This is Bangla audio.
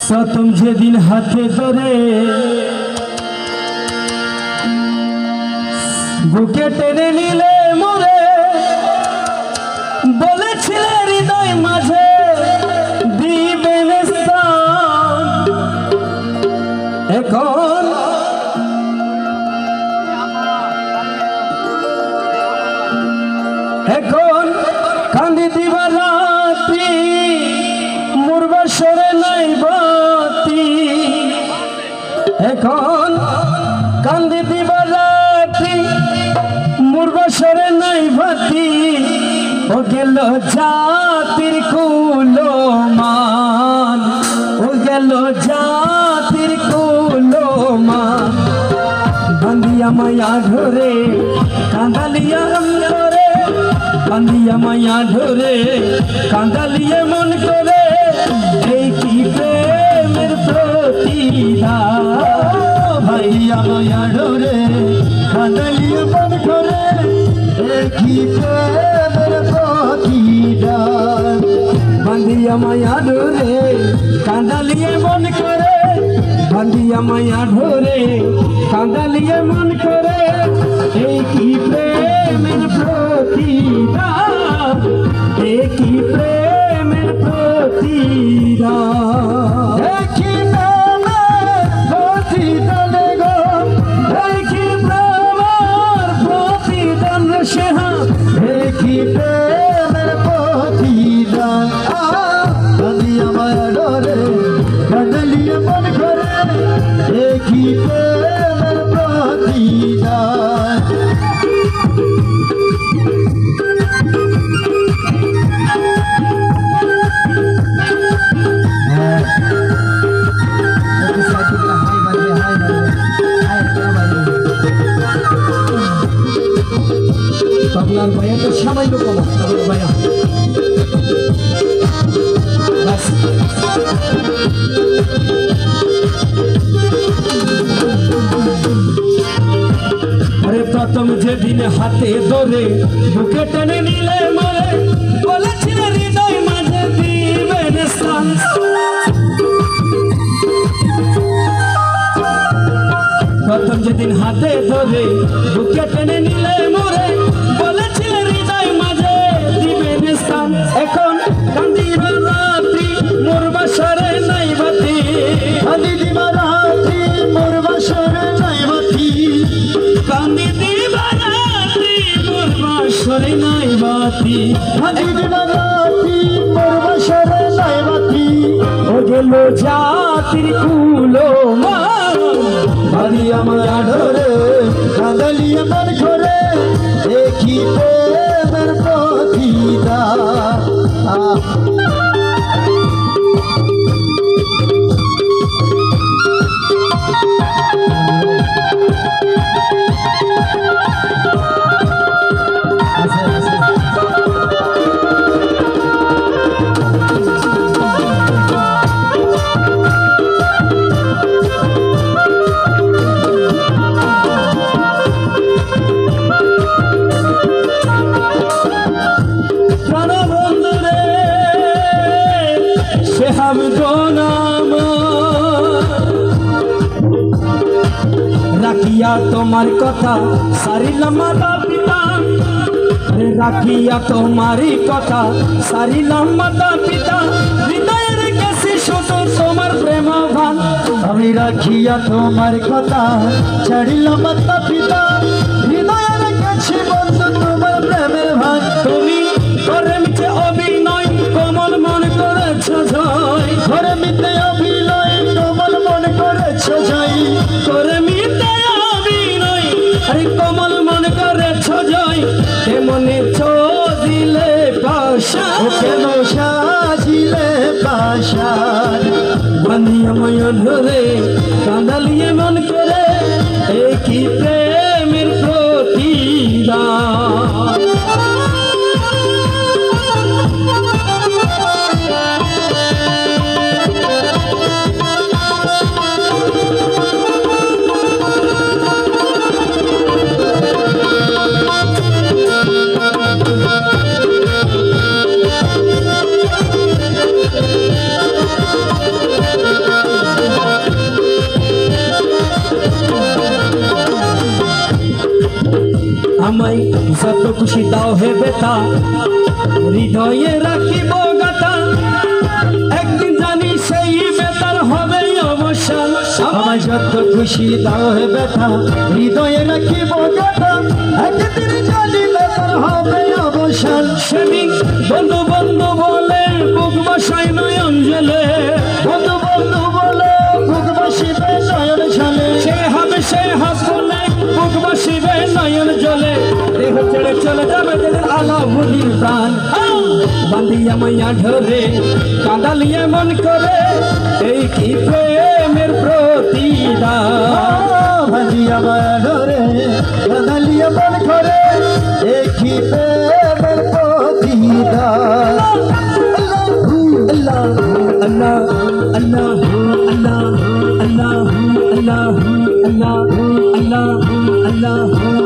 প্রথম যেদিন হাতে ধরে বুকে টেনে নিলে মোরে বলেছিলে হৃদয় মাঝে দিবেন স্থান এখন কান্দি দিবা রাত্রি মোর বাসরে নাই বাতি এখন কান্দি দিবা রাত্রি মোর বাসরে নাই বাতি ও গেল জাতির কুলমান ও গেল জাতির কুলমান বান্ধিয়া মায়া ধরে কাঁদালিয়া ধরে বান্ধিয়া মায়া ধরে কাঁদালিয়ে মন করে এই কি প্রেমের প্রতিদান ভাইয়া মায়া ধরে কাঁদালিয়ে মন করে এই কি প্রেমের প্রতিদান বান্ধিয়া মায়া ধরে কাঁদালিয়ে মন করে বান্ধিয়া মায়া ধরে কাঁদালিয়ে মন করে এই কি প্রেমের প্রতিদান এই কি প্রেমের প্রতিদান এই কি প্রেমের প্রতিদান গো এই কি প্রেমের প্রতিদান সেহা এই কি প্রেমের প্রতিদান বান্ধিয়া মায়া ধরে কাঁদালিয়ে মন করে এই কি প্রেমের প্রতিদান আপনার ভাইয়া তো সবাই লোক ভাইয়া আরে প্রথম যেদিন হাতে ধরে বুকে টেনে নিলে মরে বলেছিলে হৃদয় মাঝে দিবেন স্থান প্রথম যেদিন হাতে ধরে বুকে টেনে নিলে মরে বলেছিলে হৃদয় মাঝে দিবেন স্থান এখন কান্দিবা রাত্রি মোর বাসরে নাই বাতি কান্দি দিবা রাত্রি মোর বাসরে নাই বাতি কান্দি দিবা রাত্রি মোর বাসরে নাই বাতি কান্দি দিবা রাত্রি মোর বাসরে নাই বাতি ও গেল জাতির কুলমান বান্ধিয়া মায়া ধরে কাঁদালিয়ে মন করে দেখি প্রেমের প্রতিদান রাখিয়া তোমার কথা সারিলাম মাতা পিতা রাখিয়া তোমারই কথা সারিলাম মাতা পিতা হৃদয়ের কাছে শুধু তোমার প্রেম ভান আমি রাখিয়া তোমার কথা ছাড়িলাম মাতা পিতা হৃদয়ের কাছে বন্ধু তোমার প্রেমের ভান তুমি করে মিছে অভিনয় কোমল মন করেছ জয় করে মিথ্যে অভিনয় কোমল মন করেছ জয় করে মিথ্যে অভিনয় আরে কোমল মন করেছ জয় মনে দিলে পাশা কেন সাজিলে পাশা বান্ধিয়া মায়া ধরে কাঁদালিয়ে মন করে কি প্রেমের প্রতিদান হৃদয়ে রাখিব গাথা একদিন জানি সেই বেতার হবে অবসান আমায় যত খুশি দাও হে ব্যথা হৃদয়ে রাখিব গাথা একদিন জানি বেতার হবে অবসান সেদিন বন্ধু বন্ধু বলে বুক বসাই নয়ন জলে বন্ধু বন্ধু বলে বুক বাসিবে নয়ন ছলে সে হবে সে হাসলে বুক বসিবে নয়ন জলে দেহ ছেড়ে চলে যাবে যেদিন আলো ভুলির প্রাণ বান্ধিয়া মাইয়া ঢরে কাঁদালিয়ে মন করে এই কি প্রেমের প্রতিদান ভালিয়া মাডরে কাঁদালিয়া মন করে দেখি প্রেমের প্রতিদান আল্লাহ আল্লাহ আল্লাহ আল্লাহ আল্লাহ আল্লাহ আল্লাহ আল্লাহ আল্লাহ